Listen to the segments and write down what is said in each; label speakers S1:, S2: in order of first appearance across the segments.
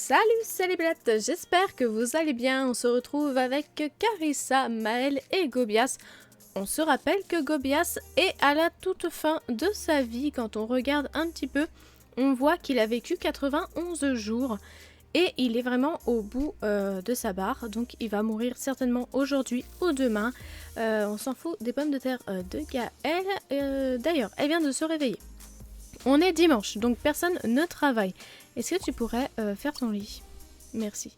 S1: Salut célébrate, j'espère que vous allez bien. On se retrouve avec Carissa, Maël et Gobias. On se rappelle que Gobias est à la toute fin de sa vie. Quand on regarde un petit peu, on voit qu'il a vécu 91 jours. Et il est vraiment au bout de sa barre. Donc il va mourir certainement aujourd'hui ou demain. On s'en fout des pommes de terre de Gaëlle. D'ailleurs, elle vient de se réveiller. On est dimanche, donc personne ne travaille. Est-ce que tu pourrais faire ton lit? Merci.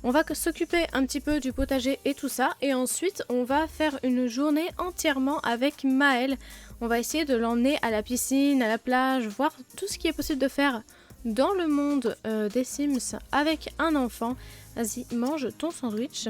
S1: On va s'occuper un petit peu du potager et tout ça. Et ensuite, on va faire une journée entièrement avec Maël. On va essayer de l'emmener à la piscine, à la plage, voir tout ce qui est possible de faire dans le monde des Sims avec un enfant. Vas-y, mange ton sandwich.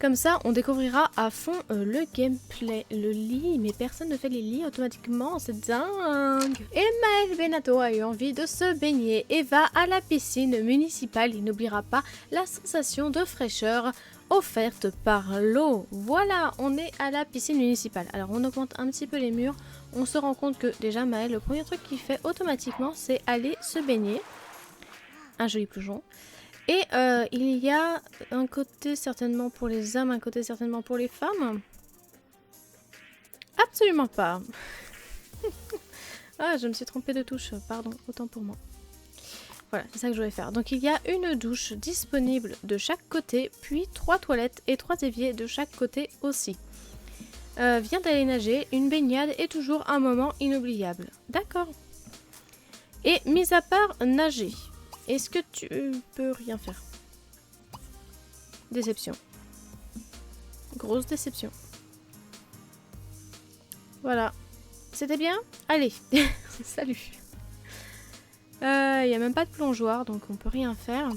S1: Comme ça, on découvrira à fond le gameplay. Le lit, mais personne ne fait les lits automatiquement, c'est dingue. Et Maël Benato a eu envie de se baigner et va à la piscine municipale. Il n'oubliera pas la sensation de fraîcheur offerte par l'eau. Voilà, on est à la piscine municipale. Alors on augmente un petit peu les murs. On se rend compte que déjà Maël, le premier truc qu'il fait automatiquement, c'est aller se baigner. Un joli plongeon. Et il y a un côté certainement pour les hommes, un côté certainement pour les femmes. Absolument pas. Ah, je me suis trompée de touche, pardon, autant pour moi. Voilà, c'est ça que je voulais faire. Donc il y a une douche disponible de chaque côté, puis 3 toilettes et 3 éviers de chaque côté aussi. Vient d'aller nager, une baignade est toujours un moment inoubliable. D'accord. Et mis à part nager, est-ce que tu peux rien faire? Déception. Grosse déception. Voilà. C'était bien? Allez. Salut. Il n'y a même pas de plongeoir, donc on peut rien faire.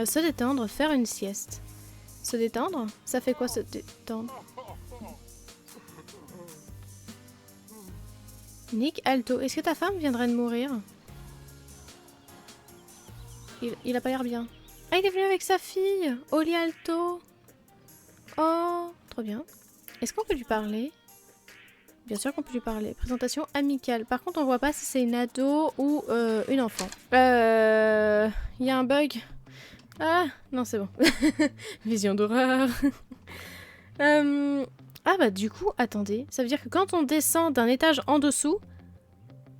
S1: Se détendre, faire une sieste. Se détendre? Ça fait quoi se détendre? Nick Alto. Est-ce que ta femme viendrait de mourir? Il a pas l'air bien. Ah, il est venu avec sa fille, Oli Alto. Oh, trop bien. Est-ce qu'on peut lui parler? Bien sûr qu'on peut lui parler. Présentation amicale. Par contre, on voit pas si c'est une ado ou une enfant. Il y a un bug. Ah, non, c'est bon. Vision d'horreur. Ah bah du coup, attendez. Ça veut dire que quand on descend d'un étage en dessous,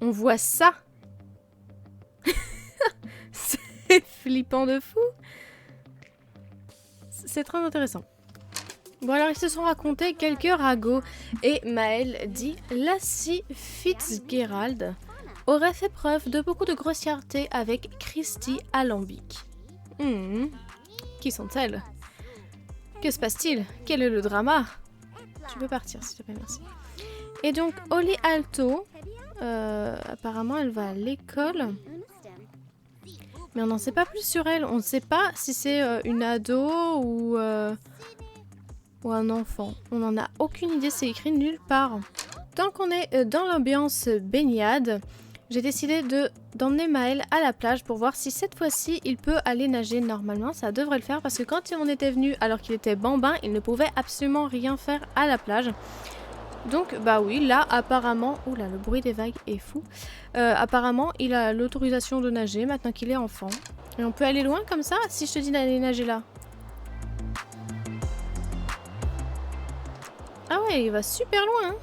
S1: on voit ça. C'est flippant de fou. C'est très intéressant. Bon alors ils se sont racontés quelques ragots et Maël dit Lassie Fitzgerald aurait fait preuve de beaucoup de grossièreté avec Christy Alambic. Qui sont-elles? Que se passe-t-il? Quel est le drama? Tu peux partir s'il te plaît, merci. Et donc Oli Alto, apparemment elle va à l'école. Mais on n'en sait pas plus sur elle. On ne sait pas si c'est une ado ou un enfant. On n'en a aucune idée, c'est écrit nulle part. Tant qu'on est dans l'ambiance baignade, j'ai décidé d'emmener Maël à la plage pour voir si cette fois-ci il peut aller nager. Normalement, ça devrait le faire parce que quand on était venu alors qu'il était bambin, il ne pouvait absolument rien faire à la plage. Donc bah oui, là apparemment, oula le bruit des vagues est fou, apparemment il a l'autorisation de nager maintenant qu'il est enfant. Et on peut aller loin comme ça si je te dis d'aller nager là? Ah ouais, il va super loin hein.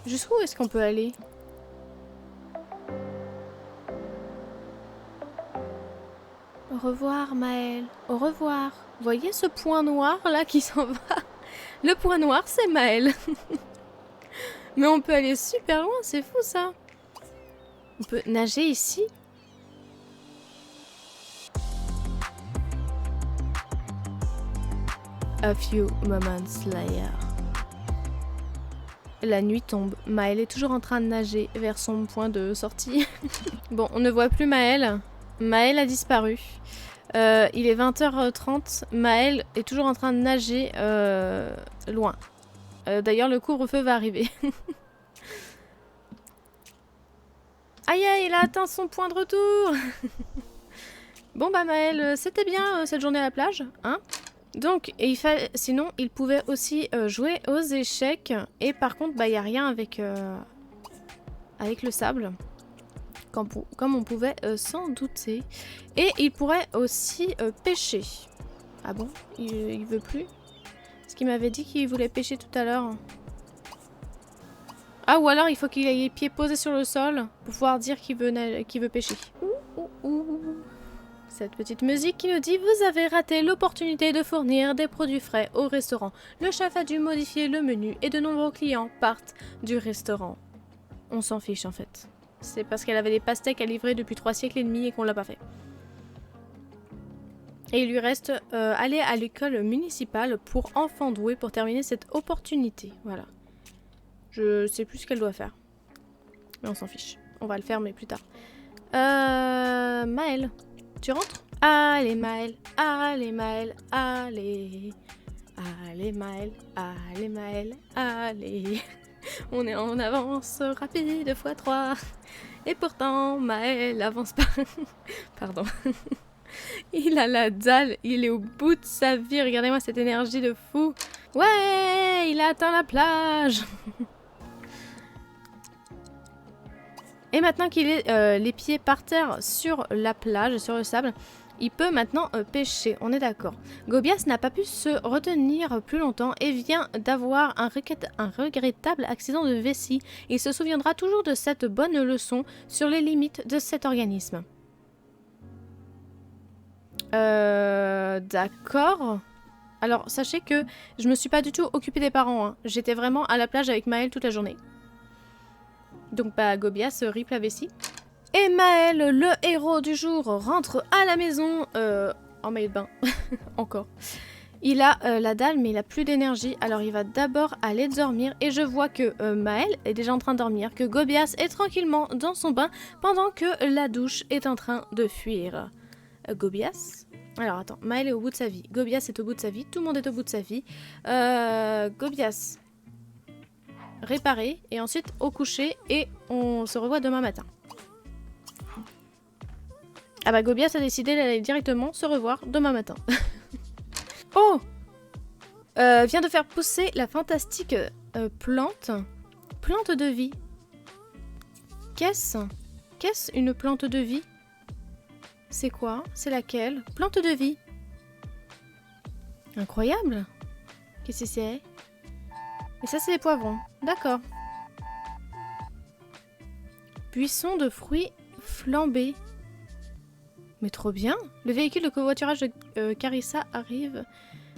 S1: Jusqu'où est-ce qu'on peut aller? Au revoir Maël, au revoir. Voyez ce point noir là qui s'en va? Le point noir, c'est Maël. Mais on peut aller super loin, c'est fou ça. On peut nager ici. A few moments later. La nuit tombe. Maël est toujours en train de nager vers son point de sortie. Bon, on ne voit plus Maël. Maël a disparu. Il est 20h30. Maël est toujours en train de nager loin. D'ailleurs, le couvre-feu va arriver. Aïe aïe, il a atteint son point de retour. Bon bah Maël, c'était bien cette journée à la plage, hein? Donc, sinon, il pouvait aussi jouer aux échecs. Et par contre, bah il n'y a rien avec le sable. comme on pouvait s'en douter. Et il pourrait aussi pêcher. Ah bon? Il veut plus? Parce qu'il m'avait dit qu'il voulait pêcher tout à l'heure. Ah, ou alors il faut qu'il ait les pieds posés sur le sol pour pouvoir dire qu'il veut pêcher. Cette petite musique qui nous dit: vous avez raté l'opportunité de fournir des produits frais au restaurant. Le chef a dû modifier le menu et de nombreux clients partent du restaurant. On s'en fiche en fait. C'est parce qu'elle avait des pastèques à livrer depuis 3 siècles et demi et qu'on l'a pas fait. Et il lui reste aller à l'école municipale pour enfants doués pour terminer cette opportunité. Voilà. Je sais plus ce qu'elle doit faire. Mais on s'en fiche. On va le faire mais plus tard. Maëlle. Tu rentres? Allez Maëlle, allez Maëlle, allez. Allez Maëlle, allez Maëlle, allez. On est en avance rapide x3. Et pourtant Maëlle avance pas. Pardon. Il a la dalle, il est au bout de sa vie. Regardez-moi cette énergie de fou. Ouais, il a atteint la plage. Et maintenant qu'il est les pieds par terre sur la plage, sur le sable, il peut maintenant pêcher, on est d'accord. Gobias n'a pas pu se retenir plus longtemps et vient d'avoir un regrettable accident de vessie. Il se souviendra toujours de cette bonne leçon sur les limites de cet organisme. D'accord. Alors, sachez que je me suis pas du tout occupée des parents. Hein. J'étais vraiment à la plage avec Maëlle toute la journée. Donc bah Gobias rip la vessie. Et Maëlle, le héros du jour, rentre à la maison en maillot de bain. Encore. Il a la dalle mais il a plus d'énergie. Alors il va d'abord aller dormir. Et je vois que Maëlle est déjà en train de dormir. Que Gobias est tranquillement dans son bain pendant que la douche est en train de fuir. Gobias. Alors attends, Maëlle est au bout de sa vie. Gobias est au bout de sa vie. Tout le monde est au bout de sa vie. Gobias. Réparer et ensuite au coucher et on se revoit demain matin. Ah bah Gobias a décidé d'aller directement se revoir demain matin. Oh, vient de faire pousser la fantastique plante de vie. Qu'est-ce une plante de vie? C'est quoi? C'est laquelle? Plante de vie. Incroyable. Qu'est-ce que c'est? Et ça, c'est des poivrons. D'accord. Buisson de fruits flambés. Mais trop bien. Le véhicule de covoiturage de Carissa arrive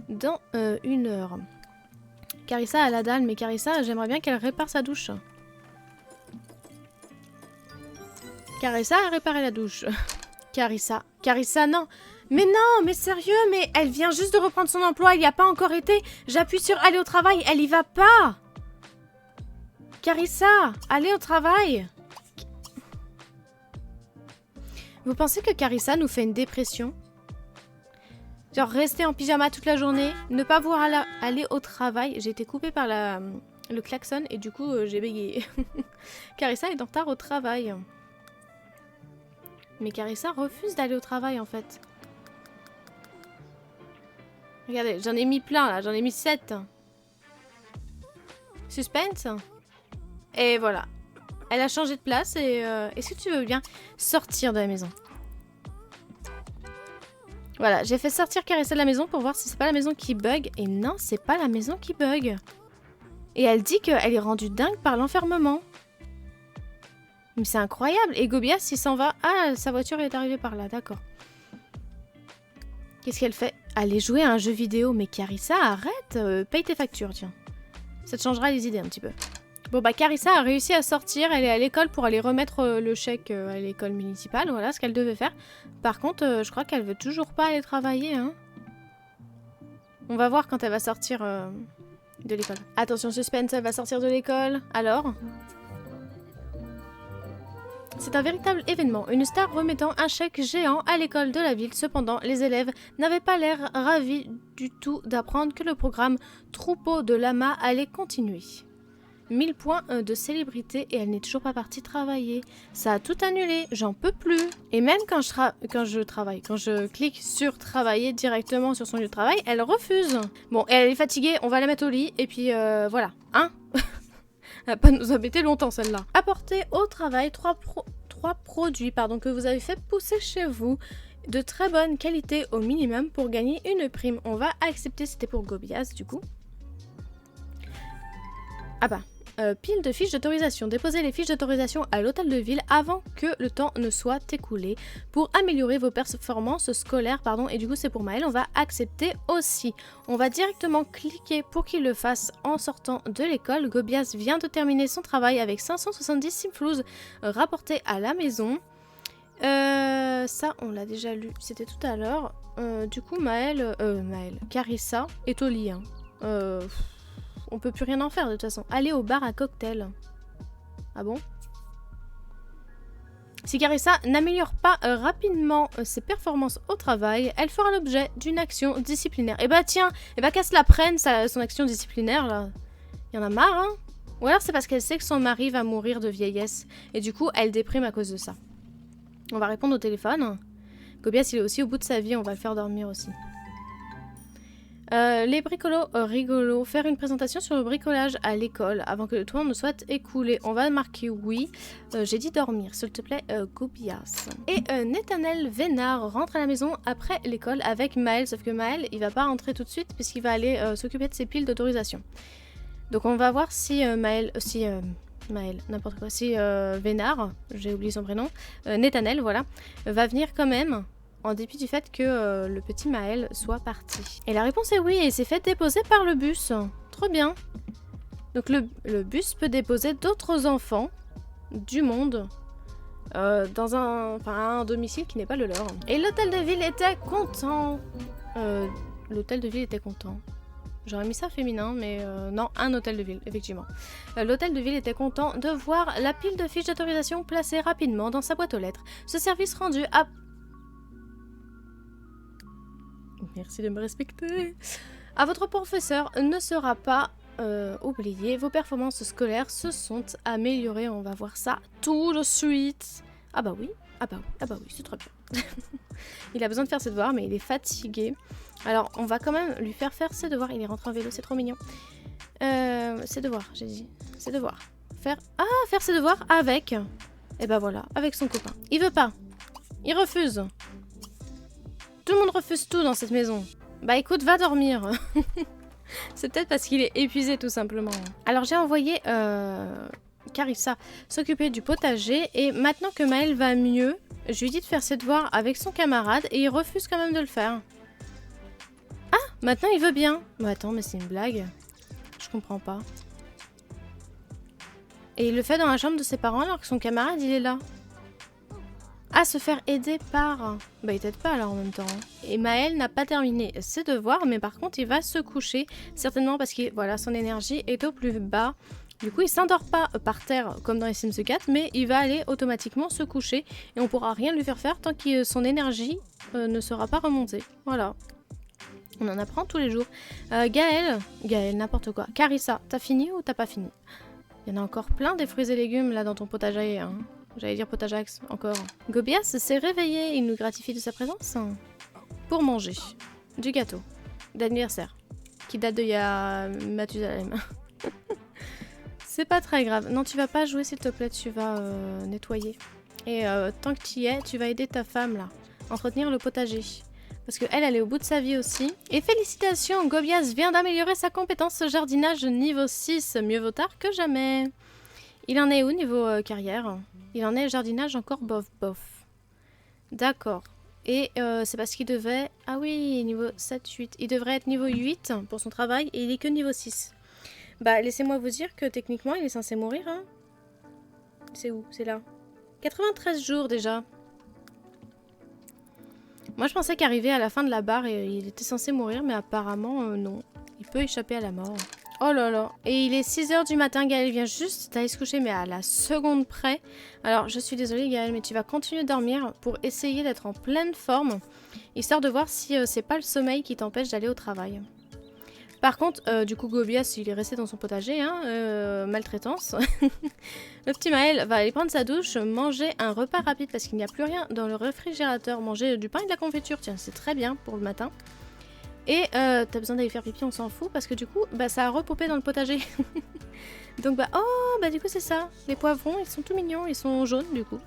S1: dans 1 heure. Carissa a la dalle, mais Carissa, j'aimerais bien qu'elle répare sa douche. Carissa a réparé la douche. Carissa, non. Mais non, mais sérieux, mais elle vient juste de reprendre son emploi, il n'y a pas encore été. J'appuie sur aller au travail, elle y va pas. Carissa, allez au travail. Vous pensez que Carissa nous fait une dépression? Genre rester en pyjama toute la journée, ne pas pouvoir aller au travail. J'ai été coupée par le klaxon et du coup j'ai bégayé. Carissa est en retard au travail. Mais Carissa refuse d'aller au travail en fait. Regardez, j'en ai mis plein là, j'en ai mis 7. Suspense. Et voilà. Elle a changé de place et est-ce que tu veux bien sortir de la maison? Voilà, j'ai fait sortir Carissa de la maison pour voir si c'est pas la maison qui bug. Et non, c'est pas la maison qui bug. Et elle dit qu'elle est rendue dingue par l'enfermement. Mais c'est incroyable. Et Gobias, il s'en va. Ah, sa voiture est arrivée par là, d'accord. Qu'est-ce qu'elle fait? Aller jouer à un jeu vidéo. Mais Carissa, arrête. Paye tes factures, tiens. Ça te changera les idées un petit peu. Bon bah Carissa a réussi à sortir, elle est à l'école pour aller remettre le chèque à l'école municipale, voilà ce qu'elle devait faire. Par contre, je crois qu'elle veut toujours pas aller travailler, hein. On va voir quand elle va sortir de l'école. Attention suspense, elle va sortir de l'école. Alors? C'est un véritable événement, une star remettant un chèque géant à l'école de la ville. Cependant, les élèves n'avaient pas l'air ravis du tout d'apprendre que le programme Troupeau de Lama allait continuer. 1000 points de célébrité et elle n'est toujours pas partie travailler. Ça a tout annulé, j'en peux plus. Et même quand je clique sur travailler directement sur son lieu de travail, elle refuse. Bon, elle est fatiguée, on va la mettre au lit et puis voilà. Hein? Elle va pas nous embêter longtemps celle-là. Apporter au travail 3 3 produits que vous avez fait pousser chez vous de très bonne qualité au minimum pour gagner une prime. On va accepter, c'était pour Gobias du coup. Ah bah, pile de fiches d'autorisation. Déposez les fiches d'autorisation à l'hôtel de ville avant que le temps ne soit écoulé pour améliorer vos performances scolaires. Et du coup c'est pour Maël, on va accepter aussi. On va directement cliquer pour qu'il le fasse en sortant de l'école. Gobias vient de terminer son travail avec 570 simflouz rapportés à la maison. Ça on l'a déjà lu, c'était tout à l'heure. Du coup Carissa est au lit. On peut plus rien en faire de toute façon. Aller au bar à cocktail. Ah bon? Si Carissa n'améliore pas rapidement ses performances au travail, elle fera l'objet d'une action disciplinaire. Et bah tiens, qu'elle se la prenne son action disciplinaire là. Il y en a marre hein. Ou alors c'est parce qu'elle sait que son mari va mourir de vieillesse. Et du coup elle déprime à cause de ça. On va répondre au téléphone. Gobias il est aussi au bout de sa vie, on va le faire dormir aussi. Les bricolos rigolos. Faire une présentation sur le bricolage à l'école avant que le tour ne soit écoulé. On va marquer oui. J'ai dit dormir, s'il te plaît, Gobias. Et Nathanaël Vénard rentre à la maison après l'école avec Maël. Sauf que Maël, il va pas rentrer tout de suite puisqu'il va aller s'occuper de ses piles d'autorisation. Donc on va voir si n'importe quoi. Si Vénard, j'ai oublié son prénom, Nathanaël, voilà, va venir quand même. En dépit du fait que le petit Maël soit parti. Et la réponse est oui, et s'est fait déposer par le bus. Trop bien. Donc le bus peut déposer d'autres enfants du monde dans un domicile qui n'est pas le leur. Et l'hôtel de ville était content. L'hôtel de ville était content. J'aurais mis ça féminin, mais non, un hôtel de ville, effectivement. L'hôtel de ville était content de voir la pile de fiches d'autorisation placée rapidement dans sa boîte aux lettres. Ce service rendu à... Merci de me respecter. À votre professeur ne sera pas oublié. Vos performances scolaires se sont améliorées. On va voir ça tout de suite. Ah bah oui, c'est très bien. Il a besoin de faire ses devoirs, mais il est fatigué. Alors, on va quand même lui faire ses devoirs. Il est rentré en vélo, c'est trop mignon. Ses devoirs, j'ai dit. Ses devoirs. Faire ses devoirs avec... Et bah voilà, avec son copain. Il veut pas. Il refuse. Tout le monde refuse tout dans cette maison. Bah écoute, va dormir. C'est peut-être parce qu'il est épuisé tout simplement. Alors j'ai envoyé Carissa s'occuper du potager. Et maintenant que Maël va mieux, je lui dis de faire ses devoirs avec son camarade. Et il refuse quand même de le faire. Ah, maintenant il veut bien. Mais attends, mais c'est une blague. Je comprends pas. Et il le fait dans la chambre de ses parents alors que son camarade il est là. Ah, se faire aider par... Bah, il t'aide pas alors en même temps. Et Maël n'a pas terminé ses devoirs, mais par contre, il va se coucher. Certainement parce que voilà, son énergie est au plus bas. Du coup, il s'endort pas par terre comme dans les Sims 4, mais il va aller automatiquement se coucher. Et on pourra rien lui faire faire tant que son énergie ne sera pas remontée. Voilà. On en apprend tous les jours. Gaël, n'importe quoi. Carissa, t'as fini ou t'as pas fini? Il y en a encore plein des fruits et légumes là dans ton potager, hein. J'allais dire potageax, encore. Gobias s'est réveillé, il nous gratifie de sa présence pour manger du gâteau d'anniversaire qui date de Mathusalem. C'est pas très grave. Non, tu vas pas jouer s'il te plaît, tu vas nettoyer. Et tant que tu y es, tu vas aider ta femme là, entretenir le potager. Parce qu'elle, elle est au bout de sa vie aussi. Et félicitations, Gobias vient d'améliorer sa compétence jardinage niveau 6. Mieux vaut tard que jamais. Il en est où niveau carrière? Il en est jardinage encore bof. D'accord. Et c'est parce qu'il devait... Ah oui, niveau 7-8. Il devrait être niveau 8 pour son travail et il est que niveau 6. Bah, laissez-moi vous dire que techniquement, il est censé mourir. Hein. C'est où? C'est là. 93 jours déjà. Moi, je pensais qu'arriver à la fin de la barre, il était censé mourir, mais apparemment, non. Il peut échapper à la mort. Oh là là. Et il est 6 h du matin, Gaël vient juste d'aller se coucher, mais à la seconde près. Alors, je suis désolée, Gaël, mais tu vas continuer de dormir pour essayer d'être en pleine forme, histoire de voir si c'est pas le sommeil qui t'empêche d'aller au travail. Par contre, du coup, Gobias, il est resté dans son potager, hein, maltraitance. Le petit Maël va aller prendre sa douche, manger un repas rapide parce qu'il n'y a plus rien dans le réfrigérateur. Manger du pain et de la confiture, tiens, c'est très bien pour le matin. Et t'as besoin d'aller faire pipi, on s'en fout, parce que du coup, bah, ça a repopé dans le potager. Donc, bah, oh, bah, du coup, c'est ça. Les poivrons, ils sont tout mignons, ils sont jaunes, du coup.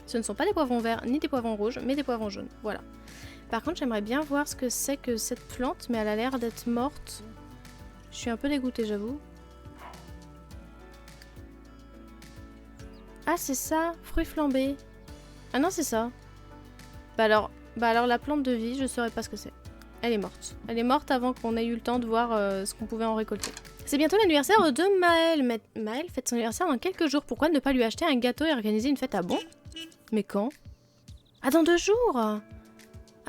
S1: Ce ne sont pas des poivrons verts ni des poivrons rouges, mais des poivrons jaunes. Voilà. Par contre, j'aimerais bien voir ce que c'est que cette plante, mais elle a l'air d'être morte. Je suis un peu dégoûtée, j'avoue. Ah, c'est ça, fruits flambés. Ah non, c'est ça. Bah alors la plante de vie, je saurais pas ce que c'est. Elle est morte. Elle est morte avant qu'on ait eu le temps de voir ce qu'on pouvait en récolter. C'est bientôt l'anniversaire de Maël. Mais Maël fête son anniversaire dans quelques jours. Pourquoi ne pas lui acheter un gâteau et organiser une fête à bon? Mais quand? Ah, dans 2 jours. Ah,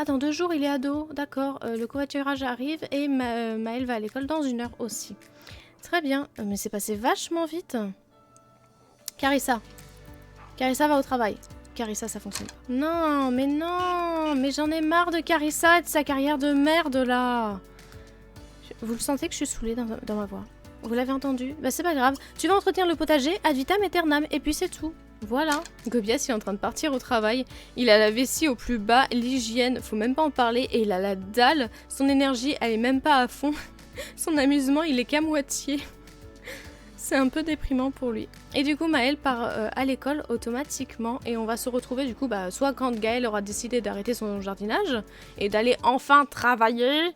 S1: dans 2 jours, il est ado. D'accord. Le covoiturage arrive et Maël va à l'école dans 1 heure aussi. Très bien. Mais c'est passé vachement vite. Carissa. Carissa va au travail. Carissa, ça fonctionne pas. Non, mais j'en ai marre de Carissa et de sa carrière de merde, là. Vous le sentez que je suis saoulée dans ma voix? Vous l'avez entendu? Bah c'est pas grave. Tu vas entretenir le potager, ad vitam aeternam, et puis c'est tout. Voilà. Gobias, il est en train de partir au travail. Il a la vessie au plus bas, l'hygiène, faut même pas en parler, et il a la dalle. Son énergie, elle est même pas à fond. Son amusement, il est qu'à moitié. C'est un peu déprimant pour lui. Et du coup, Maël part à l'école automatiquement et on va se retrouver du coup, soit quand Gaël aura décidé d'arrêter son jardinage et d'aller enfin travailler,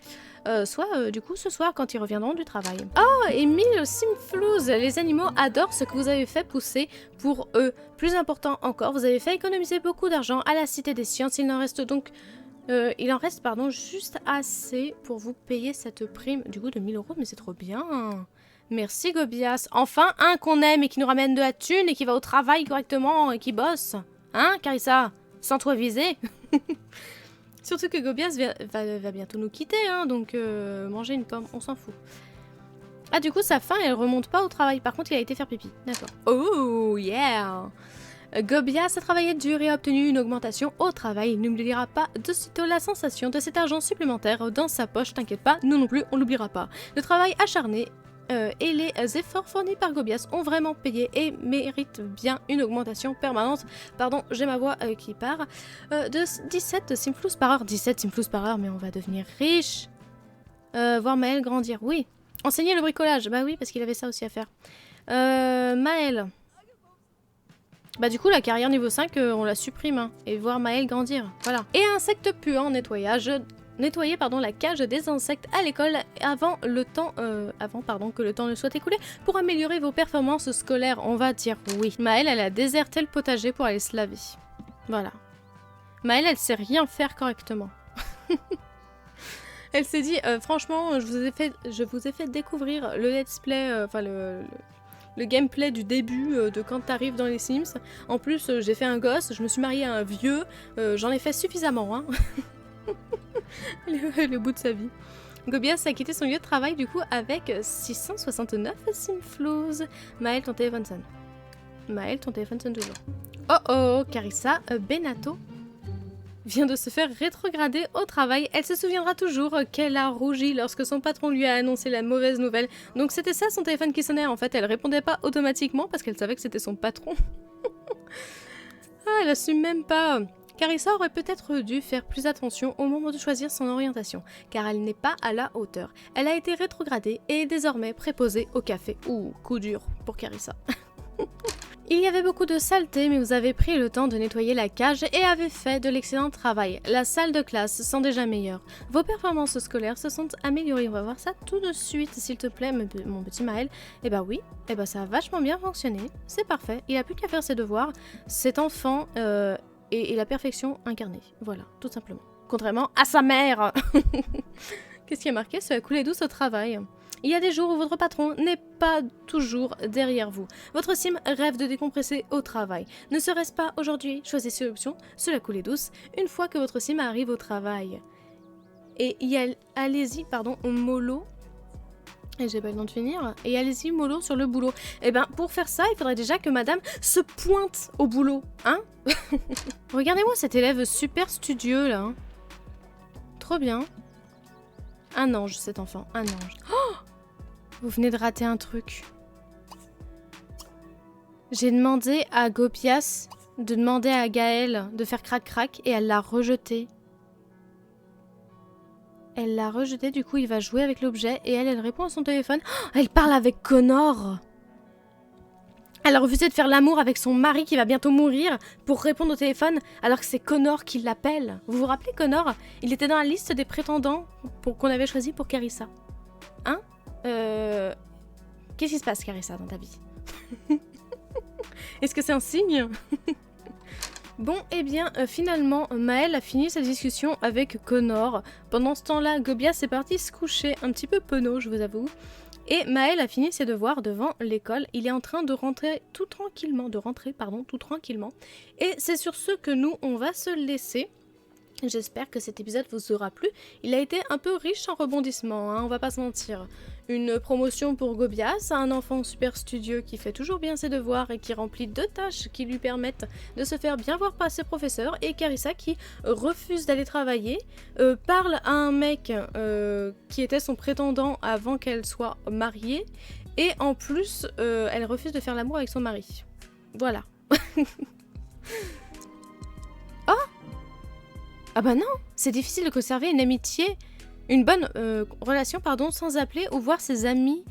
S1: soit du coup ce soir quand ils reviendront du travail. Oh, Émile Simflouz, les animaux adorent ce que vous avez fait pousser pour eux. Plus important encore, vous avez fait économiser beaucoup d'argent à la Cité des Sciences. Il en reste juste assez pour vous payer cette prime du coup de 1000 €, mais c'est trop bien. Merci Gobias. Enfin, un qu'on aime et qui nous ramène de la thune et qui va au travail correctement et qui bosse. Hein, Carissa? Sans toi viser. Surtout que Gobias va bientôt nous quitter, hein, donc manger une pomme, on s'en fout. Ah, du coup, sa faim, elle remonte pas au travail. Par contre, il a été faire pipi. D'accord. Oh, yeah! Gobias a travaillé dur et a obtenu une augmentation au travail. Il n'oubliera pas de sitôt la sensation de cet argent supplémentaire dans sa poche. T'inquiète pas, nous non plus, on l'oubliera pas. Le travail acharné et les efforts fournis par Gobias ont vraiment payé et méritent bien une augmentation permanente. Pardon, j'ai ma voix qui part. De 17 simflous par heure. 17 simflous par heure, mais on va devenir riche. Voir Maël grandir, oui. Enseigner le bricolage, bah oui, parce qu'il avait ça aussi à faire. Maël. Bah du coup, la carrière niveau 5, on la supprime. Hein, et voir Maël grandir, voilà. Et insectes puants, nettoyage. Nettoyer la cage des insectes à l'école avant que le temps ne soit écoulé pour améliorer vos performances scolaires. On va dire oui. Maël, elle a déserté le potager pour aller se laver. Voilà. Maël, elle sait rien faire correctement. Elle s'est dit, franchement, je vous ai fait découvrir le let's play, le gameplay du début de quand t'arrives dans les Sims. En plus, j'ai fait un gosse, je me suis mariée à un vieux, j'en ai fait suffisamment, hein. le bout de sa vie. Gobias a quitté son lieu de travail du coup avec 669 simflouz. Maël, ton téléphone sonne. Maël, ton téléphone sonne toujours. Oh oh, Carissa Benato vient de se faire rétrograder au travail. Elle se souviendra toujours qu'elle a rougi lorsque son patron lui a annoncé la mauvaise nouvelle. Donc c'était ça son téléphone qui sonnait en fait. Elle répondait pas automatiquement parce qu'elle savait que c'était son patron. Ah, elle assume même pas. Carissa aurait peut-être dû faire plus attention au moment de choisir son orientation, car elle n'est pas à la hauteur. Elle a été rétrogradée et est désormais préposée au café. Ouh, coup dur pour Carissa. Il y avait beaucoup de saleté, mais vous avez pris le temps de nettoyer la cage et avez fait de l'excellent travail. La salle de classe sent déjà meilleure. Vos performances scolaires se sont améliorées. On va voir ça tout de suite, s'il te plaît, mon petit Maël. Eh bah oui, eh bah ça a vachement bien fonctionné. C'est parfait. Il a plus qu'à faire ses devoirs. Cet enfant... Et la perfection incarnée. Voilà, tout simplement. Contrairement à sa mère. Qu'est-ce qui est marqué? Cela coulait douce au travail. Il y a des jours où votre patron n'est pas toujours derrière vous. Votre sim rêve de décompresser au travail. Ne serait-ce pas aujourd'hui? Choisissez l'option cela coulait douce une fois que votre sim arrive au travail. Et allez-y, mollo. Et j'ai pas le temps de finir. Et allez-y, mollo sur le boulot. Eh ben, pour faire ça, il faudrait déjà que madame se pointe au boulot. Hein? Regardez-moi cet élève super studieux, là. Trop bien. Un ange, cet enfant. Un ange. Oh! Vous venez de rater un truc. J'ai demandé à Gobias de demander à Gaël de faire crac-crac et elle l'a rejeté. Elle l'a rejeté, du coup il va jouer avec l'objet et elle répond à son téléphone. Oh, elle parle avec Connor. Elle a refusé de faire l'amour avec son mari qui va bientôt mourir pour répondre au téléphone alors que c'est Connor qui l'appelle. Vous vous rappelez Connor? Il était dans la liste des prétendants qu'on avait choisi pour Carissa. Hein? Qu'est-ce qui se passe Carissa dans ta vie? Est-ce que c'est un signe? Bon, eh bien, finalement, Maëlle a fini sa discussion avec Connor. Pendant ce temps-là, Gobias est parti se coucher, un petit peu penaud, je vous avoue. Et Maëlle a fini ses devoirs devant l'école. Il est en train de rentrer tout tranquillement. Et c'est sur ce que nous, on va se laisser. J'espère que cet épisode vous aura plu. Il a été un peu riche en rebondissements, hein, on va pas se mentir. Une promotion pour Gobias, un enfant super studieux qui fait toujours bien ses devoirs et qui remplit 2 tâches qui lui permettent de se faire bien voir par ses professeurs, et Carissa qui refuse d'aller travailler, parle à un mec qui était son prétendant avant qu'elle soit mariée, et en plus, elle refuse de faire l'amour avec son mari. Voilà. Oh! Ah bah non, c'est difficile de conserver une bonne relation sans appeler ou voir ses amis.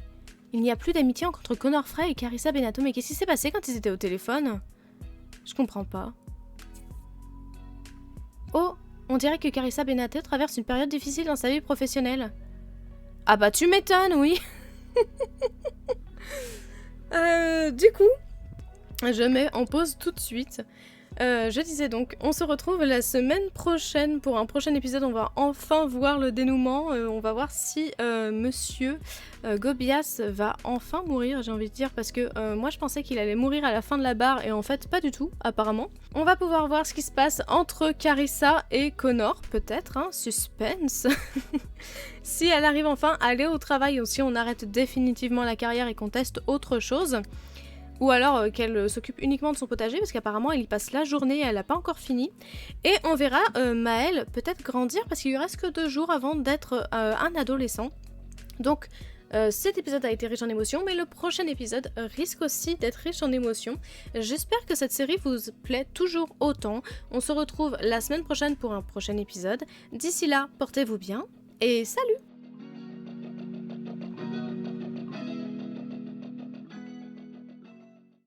S1: Il n'y a plus d'amitié entre Connor Frey et Carissa Benato. Mais qu'est-ce qui s'est passé quand ils étaient au téléphone? Je comprends pas. Oh, on dirait que Carissa Benato traverse une période difficile dans sa vie professionnelle. Ah bah tu m'étonnes, oui. Du coup, je mets en pause tout de suite. Je disais donc, on se retrouve la semaine prochaine pour un prochain épisode. On va enfin voir le dénouement. On va voir si monsieur Gobias va enfin mourir, j'ai envie de dire, parce que moi je pensais qu'il allait mourir à la fin de la barre, et en fait pas du tout, apparemment. On va pouvoir voir ce qui se passe entre Carissa et Connor, peut-être, hein, suspense. Si elle arrive enfin à aller au travail, ou si on arrête définitivement la carrière et qu'on teste autre chose. Ou alors qu'elle s'occupe uniquement de son potager, parce qu'apparemment elle y passe la journée et elle n'a pas encore fini. Et on verra Maëlle peut-être grandir, parce qu'il lui reste que 2 jours avant d'être un adolescent. Donc cet épisode a été riche en émotions, mais le prochain épisode risque aussi d'être riche en émotions. J'espère que cette série vous plaît toujours autant. On se retrouve la semaine prochaine pour un prochain épisode. D'ici là, portez-vous bien et salut!